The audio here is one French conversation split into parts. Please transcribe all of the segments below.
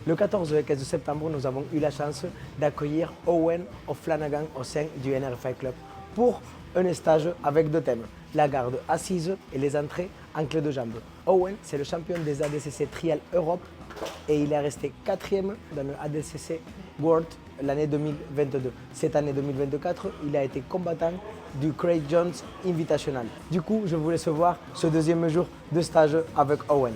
Le 14 et 15 septembre, nous avons eu la chance d'accueillir Owen O'Flanagan au sein du NRFI Club pour un stage avec deux thèmes, la garde assise et les entrées en clé de jambe. Owen, c'est le champion des ADCC Trial Europe et il est resté 4e dans le ADCC World l'année 2022. Cette année 2024, il a été combattant du Craig Jones Invitational. Du coup, je vous laisse voir ce deuxième jour de stage avec Owen.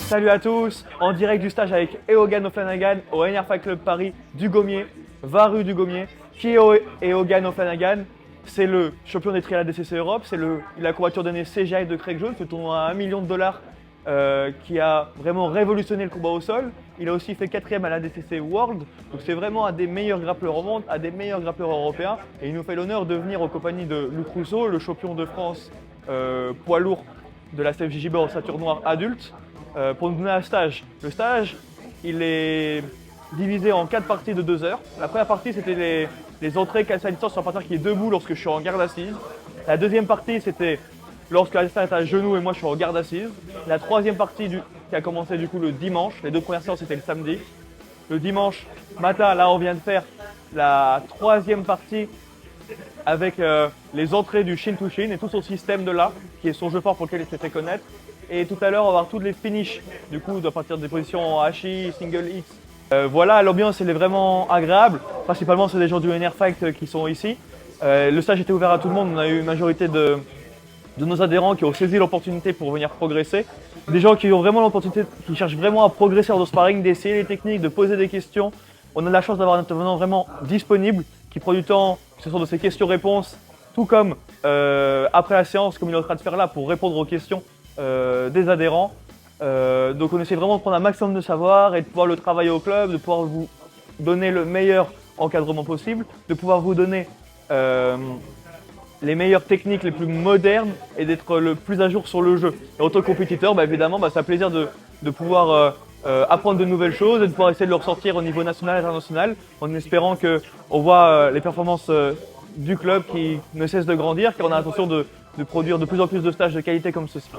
Salut à tous, en direct du stage avec Eogan O'Flanagan au NRFI Club Paris du Gommier, Varu du Gommier. Qui est Eogan O'Flanagan? C'est le champion des trials ADCC Europe, c'est la combatture donnée CGI de Craig Jones, le tournoi à $1 million qui a vraiment révolutionné le combat au sol. Il a aussi fait 4e à l'ADCC World, donc c'est vraiment un des meilleurs grappleurs au monde, un des meilleurs grappleurs européens. Et il nous fait l'honneur de venir en compagnie de Luc Rousseau, le champion de France poids lourd de la CFJJB en ceinture noire adulte. Pour nous donner un stage. Le stage, il est divisé en 4 parties de 2 heures. La première partie, c'était les entrées cassées à distance sur un partenaire qui est debout lorsque je suis en garde assise. La deuxième partie, c'était lorsque l'adversaire est à genoux et moi je suis en garde assise. La troisième partie qui a commencé du coup le dimanche. Les 2 premières séances, c'était le samedi. Le dimanche matin, là, on vient de faire la 3e partie avec les entrées du Shin to Shin et tout son système de là, qui est son jeu fort pour lequel il s'est fait connaître. Et tout à l'heure, on va voir toutes les finishes, du coup, à partir des positions HI, single X. Voilà, l'ambiance, elle est vraiment agréable. Principalement, c'est des gens du NRFight qui sont ici. Le stage était ouvert à tout le monde. On a eu une majorité de nos adhérents qui ont saisi l'opportunité pour venir progresser. Des gens qui ont vraiment l'opportunité, qui cherchent vraiment à progresser en sparring, d'essayer les techniques, de poser des questions. On a la chance d'avoir un intervenant vraiment disponible, qui prend du temps, que ce soit de ses questions-réponses, tout comme après la séance, comme il est en train de faire là, pour répondre aux questions des adhérents. Donc on essaie vraiment de prendre un maximum de savoir et de pouvoir le travailler au club, de pouvoir vous donner le meilleur encadrement possible, de pouvoir vous donner les meilleures techniques les plus modernes et d'être le plus à jour sur le jeu. Et en tant que compétiteur, évidemment, c'est un plaisir de pouvoir apprendre de nouvelles choses et de pouvoir essayer de le ressortir au niveau national et international en espérant qu'on voit les performances du club qui ne cessent de grandir, car on a l'intention de produire de plus en plus de stages de qualité comme ceci.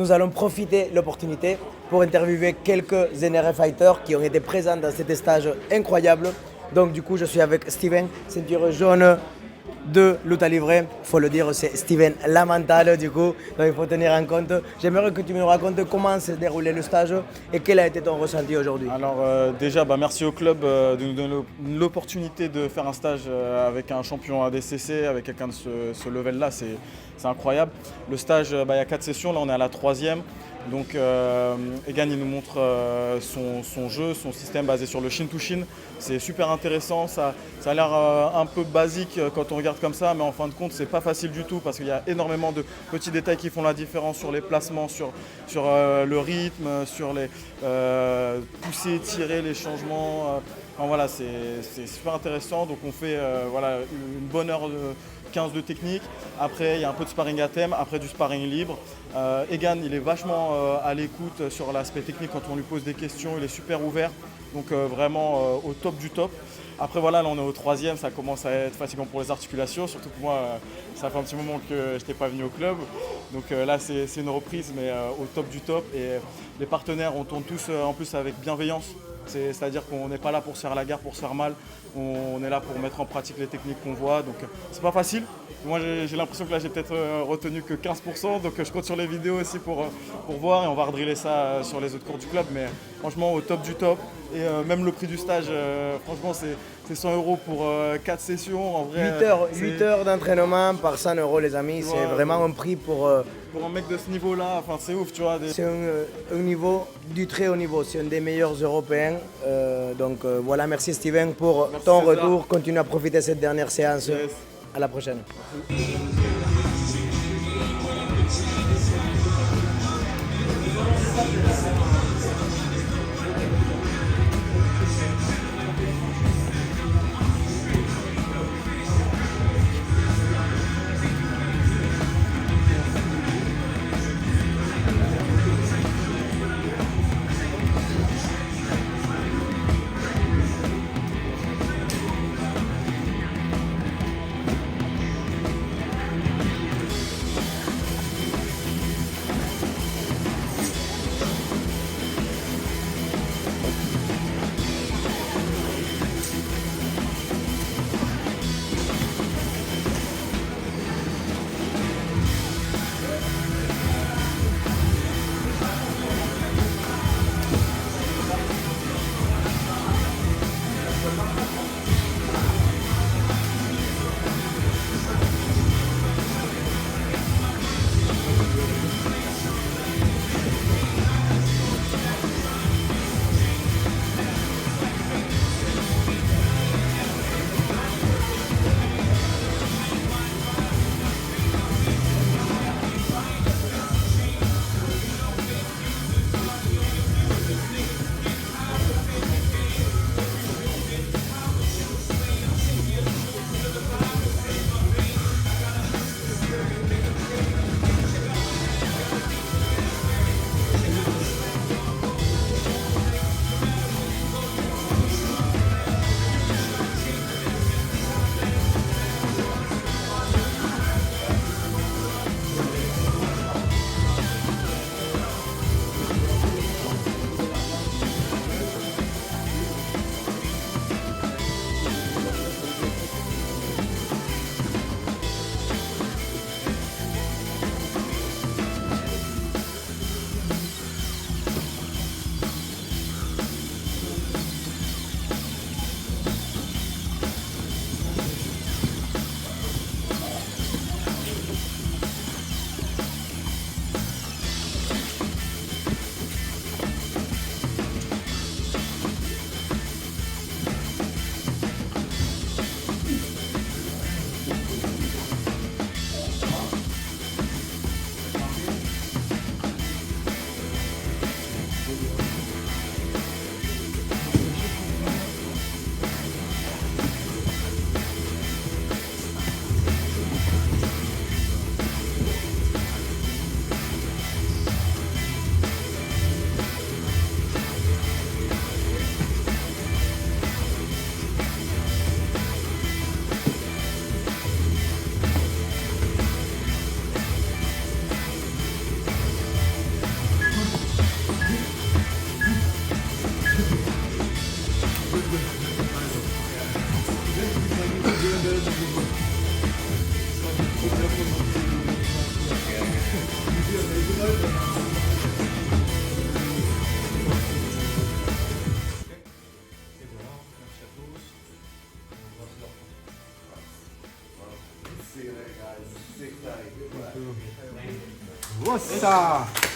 nous allons profiter de l'opportunité pour interviewer quelques NRF fighters qui ont été présents dans cet stage incroyable. Donc du coup, je suis avec Steven, ceinture jaune de lutte livrée. Il faut le dire, c'est Steven Lamentale du coup, donc il faut tenir en compte. J'aimerais que tu me racontes comment s'est déroulé le stage et quel a été ton ressenti aujourd'hui. Alors déjà, merci au club de nous donner l'opportunité de faire un stage avec un champion ADCC, avec quelqu'un de ce level-là, c'est incroyable. Le stage, il y a 4 sessions, là on est à la 3e. Donc Egan il nous montre son jeu, son système basé sur le Shin-to-Shin. C'est super intéressant, ça a l'air un peu basique quand on regarde comme ça, mais en fin de compte c'est pas facile du tout parce qu'il y a énormément de petits détails qui font la différence sur les placements, sur le rythme, sur les pousser, tirer, les changements. Voilà, c'est super intéressant. Donc on fait une bonne heure 15 de technique. Après, il y a un peu de sparring à thème, après du sparring libre. Egan, il est vachement à l'écoute sur l'aspect technique quand on lui pose des questions. Il est super ouvert, donc vraiment au top du top. Après, voilà, là on est au 3e, ça commence à être fatigant pour les articulations. Surtout que moi, ça fait un petit moment que je n'étais pas venu au club. Donc là, c'est une reprise, mais au top du top. Et les partenaires, on tourne tous en plus avec bienveillance. C'est-à-dire qu'on n'est pas là pour se faire la guerre, pour se faire mal. On est là pour mettre en pratique les techniques qu'on voit. Donc c'est pas facile. Moi j'ai l'impression que là j'ai peut-être retenu que 15%. Donc je compte sur les vidéos aussi pour voir. Et on va redriller ça sur les autres cours du club. Mais franchement au top du top. Et même le prix du stage, franchement c'est 100 € pour 4 sessions. En vrai, 8 heures d'entraînement par 100 € les amis. C'est vraiment un prix pour un mec de ce niveau-là, enfin c'est ouf, tu vois. C'est un niveau du très haut niveau, c'est un des meilleurs européens. Donc voilà, merci Steven pour ton retour. Continue à profiter de cette dernière séance. Yes. À la prochaine. Vamos!